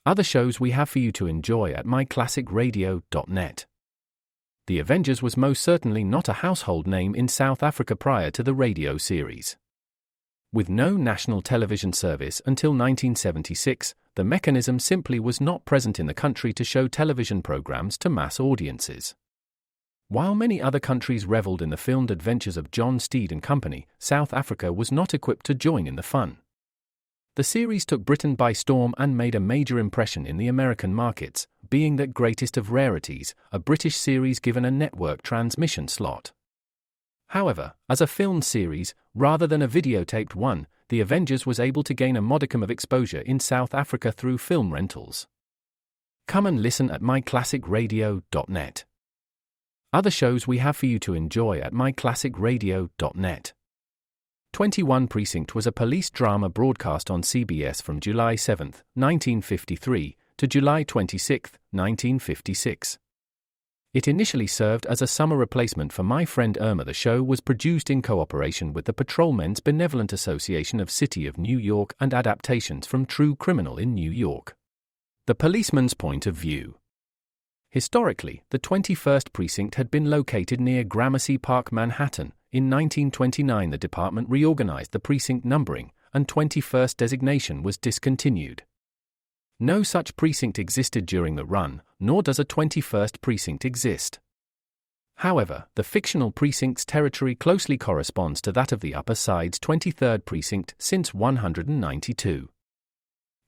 Other shows we have for you to enjoy at myclassicradio.net. The Avengers was most certainly not a household name in South Africa prior to the radio series. With no national television service until 1976, the mechanism simply was not present in the country to show television programs to mass audiences. While many other countries reveled in the filmed adventures of John Steed and Company, South Africa was not equipped to join in the fun. The series took Britain by storm and made a major impression in the American markets, being that greatest of rarities, a British series given a network transmission slot. However, as a filmed series, rather than a videotaped one, The Avengers was able to gain a modicum of exposure in South Africa through film rentals. Come and listen at myclassicradio.net. Other shows we have for you to enjoy at myclassicradio.net. 21 Precinct was a police drama broadcast on CBS from July 7, 1953, to July 26, 1956. It initially served as a summer replacement for My Friend Irma. The show was produced in cooperation with the Patrolmen's Benevolent Association of City of New York and adaptations from True Criminal in New York. The Policeman's Point of View. Historically, the 21st Precinct had been located near Gramercy Park, Manhattan. In 1929 the department reorganized the precinct numbering, and 21st designation was discontinued. No such precinct existed during the run, nor does a 21st precinct exist. However, the fictional precinct's territory closely corresponds to that of the Upper Side's 23rd precinct since 192.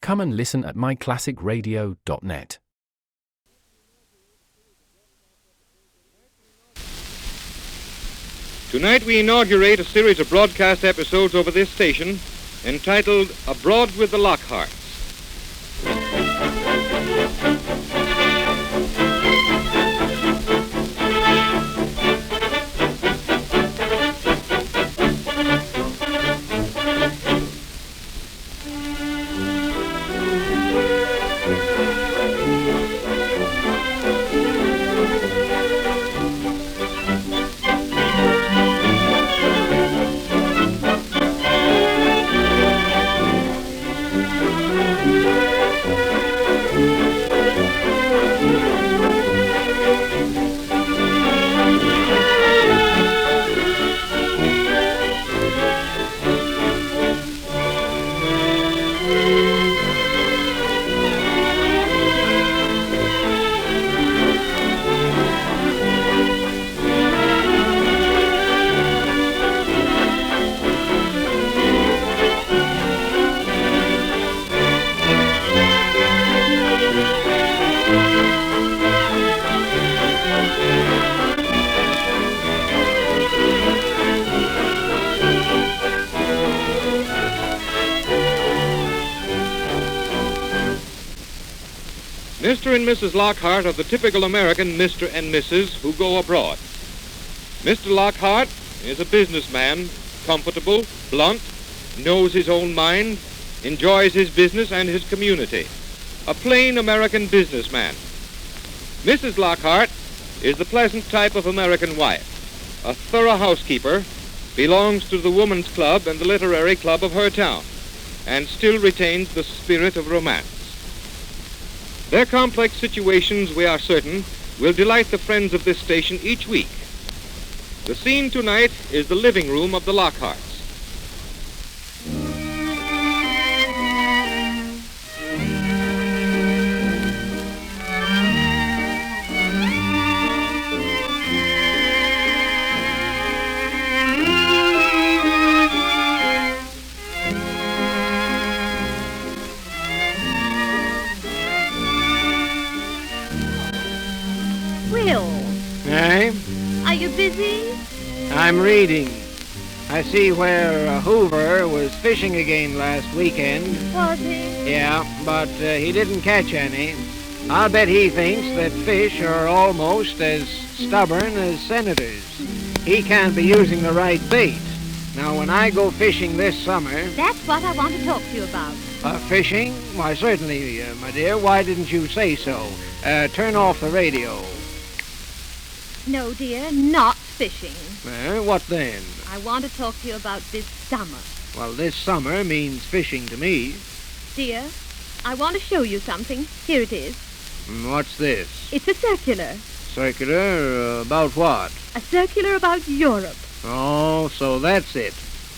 Come and listen at myclassicradio.net. Tonight we inaugurate a series of broadcast episodes over this station entitled Abroad with the Lockharts. Mr. and Mrs. Lockhart are the typical American Mr. and Mrs. who go abroad. Mr. Lockhart is a businessman, comfortable, blunt, knows his own mind, enjoys his business and his community. A plain American businessman. Mrs. Lockhart is the pleasant type of American wife, a thorough housekeeper, belongs to the Woman's Club and the Literary Club of her town, and still retains the spirit of romance. Their complex situations, we are certain, will delight the friends of this station each week. The scene tonight is the living room of the Lockharts. Are you busy? I'm reading. I see where Hoover was fishing again last weekend. Was he? Yeah, but he didn't catch any. I'll bet he thinks that fish are almost as stubborn as senators. He can't be using the right bait. Now, when I go fishing this summer... That's what I want to talk to you about. Fishing? Why, certainly, my dear. Why didn't you say so? Turn off the radio. No, dear, not fishing. What then? I want to talk to you about this summer. Well, this summer means fishing to me. Dear, I want to show you something. Here it is. What's this? It's a circular. Circular? About what? A circular about Europe. Oh, so that's it.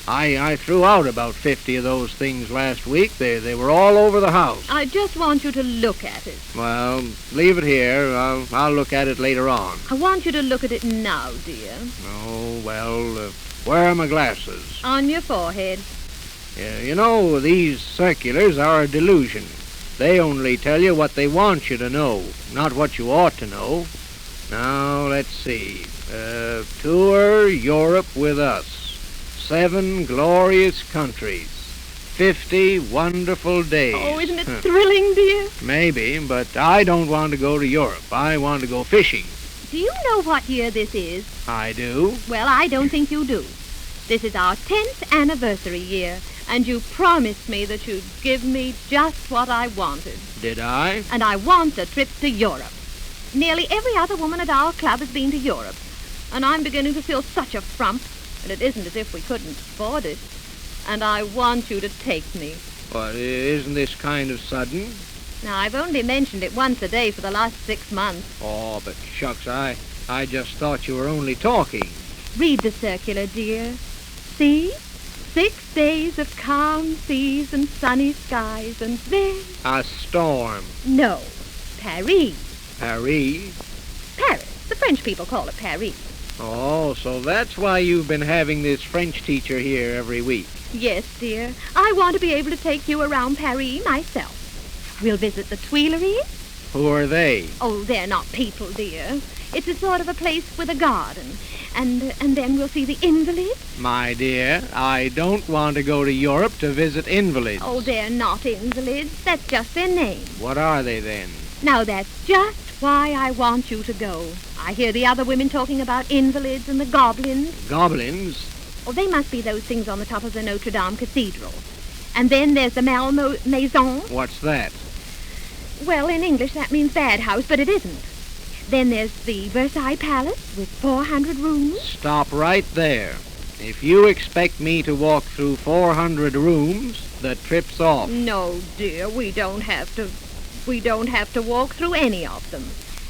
I threw out about 50 of those things last week. They were all over the house. I just want you to look at it. Well, leave it here. I'll look at it later on. I want you to look at it now, dear. Oh, well, where are my glasses? On your forehead. You know, these circulars are a delusion. They only tell you what they want you to know, not what you ought to know. Now, let's see. Tour Europe with us. 7 glorious countries. 50 wonderful days. Oh, isn't it thrilling, dear? Maybe, but I don't want to go to Europe. I want to go fishing. Do you know what year this is? I do. Well, I don't think you do. This is our 10th anniversary year, and you promised me that you'd give me just what I wanted. Did I? And I want a trip to Europe. Nearly every other woman at our club has been to Europe, and I'm beginning to feel such a frump, and it isn't as if we couldn't afford it. And I want you to take me. Well, isn't this kind of sudden? Now, I've only mentioned it once a day for the last 6 months. Oh, but shucks, I just thought you were only talking. Read the circular, dear. See? 6 days of calm seas and sunny skies, and then... A storm. No, Paris. Paris? Paris. The French people call it Paris. Oh, so that's why you've been having this French teacher here every week. Yes, dear. I want to be able to take you around Paris myself. We'll visit the Tuileries. Who are they? Oh, they're not people, dear. It's a sort of a place with a garden. And then we'll see the Invalids. My dear, I don't want to go to Europe to visit invalids. Oh, they're not invalids. That's just their name. What are they then? Now, that's just why I want you to go. I hear the other women talking about invalids and the goblins. Goblins? Oh, they must be those things on the top of the Notre Dame Cathedral. And then there's the Malmaison. What's that? Well, in English that means bad house, but it isn't. Then there's the Versailles Palace with 400 rooms. Stop right there. If you expect me to walk through 400 rooms, the trip's off. No, dear, we don't have to. We don't have to walk through any of them.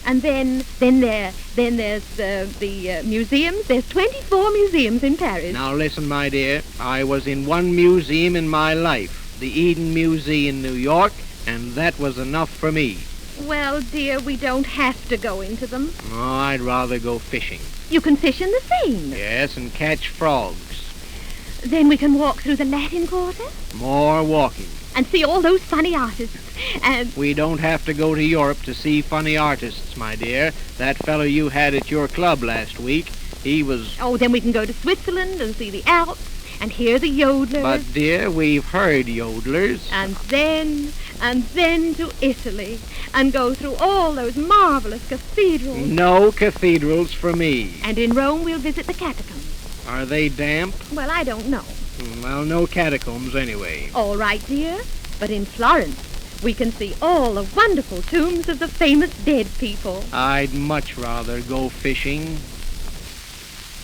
And then there's the museums. There's 24 museums in Paris. Now listen, my dear. I was in one museum in my life, the Eden Museum in New York, and that was enough for me. Well, dear, we don't have to go into them. Oh, I'd rather go fishing. You can fish in the Seine. Yes, and catch frogs. Then we can walk through the Latin Quarter. More walking. And see all those funny artists. And we don't have to go to Europe to see funny artists, my dear. That fellow you had at your club last week, he was... Oh, then we can go to Switzerland and see the Alps and hear the yodelers. But, dear, we've heard yodelers. And then to Italy and go through all those marvelous cathedrals. No cathedrals for me. And in Rome we'll visit the catacombs. Are they damp? Well, I don't know. Well, no catacombs anyway. All right, dear. But in Florence, we can see all the wonderful tombs of the famous dead people. I'd much rather go fishing.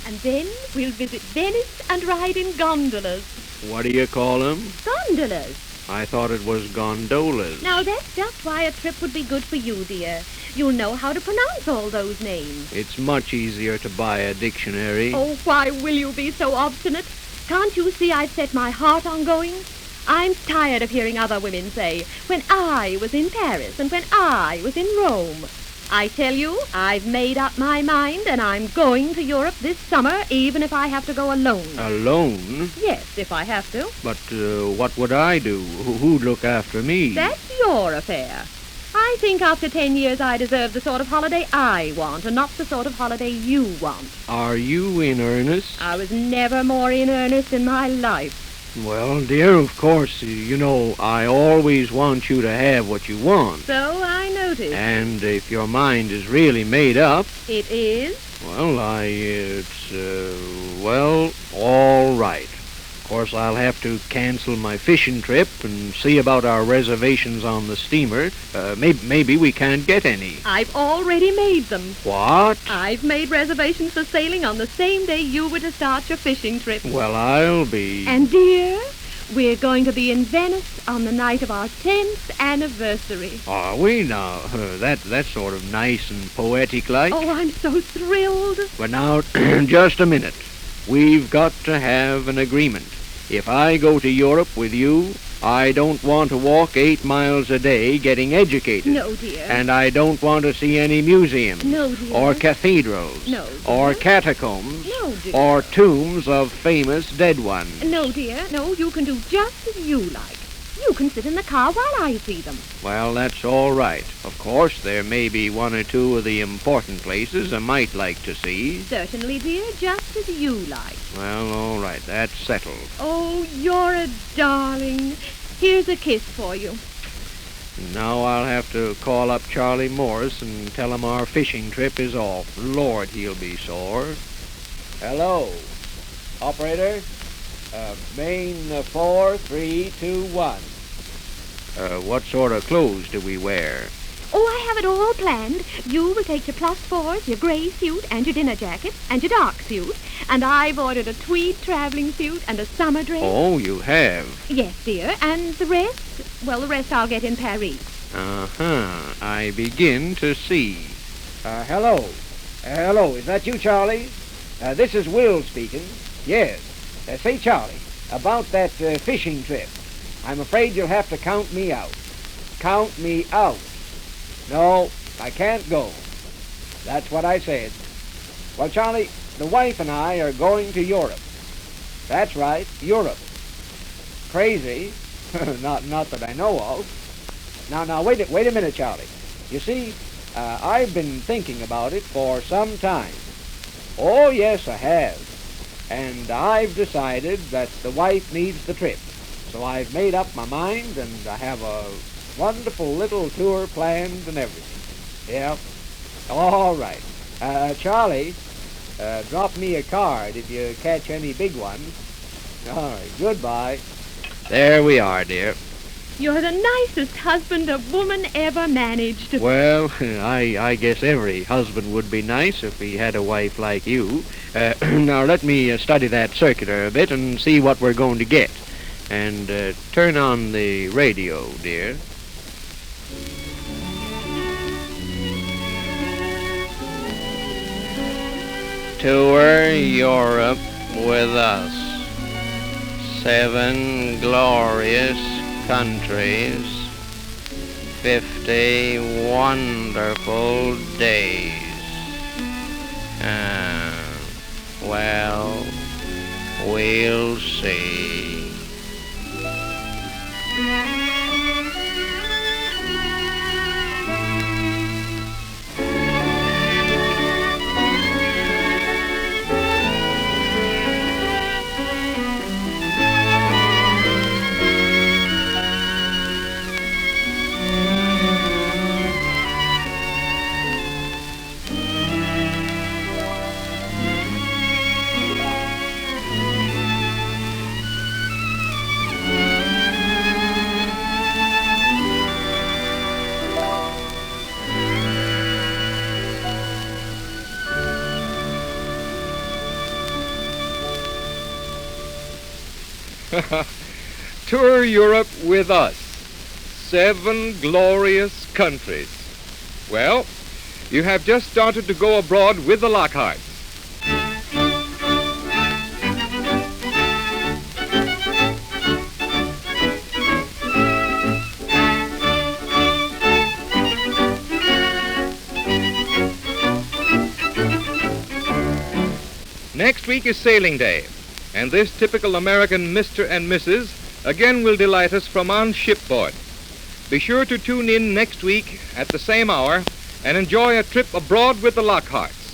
And then we'll visit Venice and ride in gondolas. What do you call them? Gondolas. I thought it was gondolas. Now, that's just why a trip would be good for you, dear. You'll know how to pronounce all those names. It's much easier to buy a dictionary. Oh, why will you be so obstinate? Can't you see I've set my heart on going? I'm tired of hearing other women say, when I was in Paris and when I was in Rome. I tell you, I've made up my mind, and I'm going to Europe this summer, even if I have to go alone. Alone? Yes, if I have to. But what would I do? Who'd look after me? That's your affair. I think after 10 years I deserve the sort of holiday I want, and not the sort of holiday you want. Are you in earnest? I was never more in earnest in my life. Well, dear, of course, you know, I always want you to have what you want. So I noticed. And if your mind is really made up... It is? Well, well, all right. Of course, I'll have to cancel my fishing trip and see about our reservations on the steamer. Maybe we can't get any. I've already made them. What? I've made reservations for sailing on the same day you were to start your fishing trip. Well, I'll be... And, dear, We're going to be in Venice on the night of our 10th anniversary. Are we now? That's sort of nice and poetic-like. Oh, I'm so thrilled. But now, just a minute. We've got to have an agreement. If I go to Europe with you, I don't want to walk 8 miles a day getting educated. No, dear. And I don't want to see any museums. No, dear. Or cathedrals. No, dear. Or catacombs. No, dear. Or tombs of famous dead ones. No, dear. No, you can do just as you like. You can sit in the car while I see them. Well, that's all right. Of course, there may be 1 or 2 of the important places I might like to see. Certainly, dear, just as you like. Well, all right, that's settled. Oh, you're a darling. Here's a kiss for you. Now I'll have to call up Charlie Morris and tell him our fishing trip is off. Lord, he'll be sore. Hello. Operator? Main 4, 3, 2, 1. What sort of clothes do we wear? Oh, I have it all planned. You will take your +4s, your gray suit, and your dinner jacket, and your dark suit. And I've ordered a tweed traveling suit and a summer dress. Oh, you have? Yes, dear. And the rest? Well, the rest I'll get in Paris. Uh-huh. I begin to see. Hello. Hello, is that you, Charlie? This is Will speaking. Yes. Say, Charlie, about that fishing trip, I'm afraid you'll have to count me out. Count me out. No, I can't go. That's what I said. Well, Charlie, the wife and I are going to Europe. That's right, Europe. Crazy. not that I know of. Now, wait a minute, Charlie. You see, I've been thinking about it for some time. Oh, yes, I have. And I've decided that the wife needs the trip. So I've made up my mind, and I have a wonderful little tour planned and everything. Yeah. All right. Charlie, drop me a card if you catch any big ones. All right. Goodbye. There we are, dear. You're the nicest husband a woman ever managed. Well, I guess every husband would be nice if he had a wife like you. Now, let me study that circular a bit and see what we're going to get. And turn on the radio, dear. Tour Europe with us. 7 glorious countries, 50 wonderful days. Well, we'll see. Tour Europe with us. 7 glorious countries. Well, you have just started to go abroad with the Lockharts. Next week is sailing day, and this typical American Mr. and Mrs. again will delight us from on shipboard. Be sure to tune in next week at the same hour and enjoy a trip abroad with the Lockharts.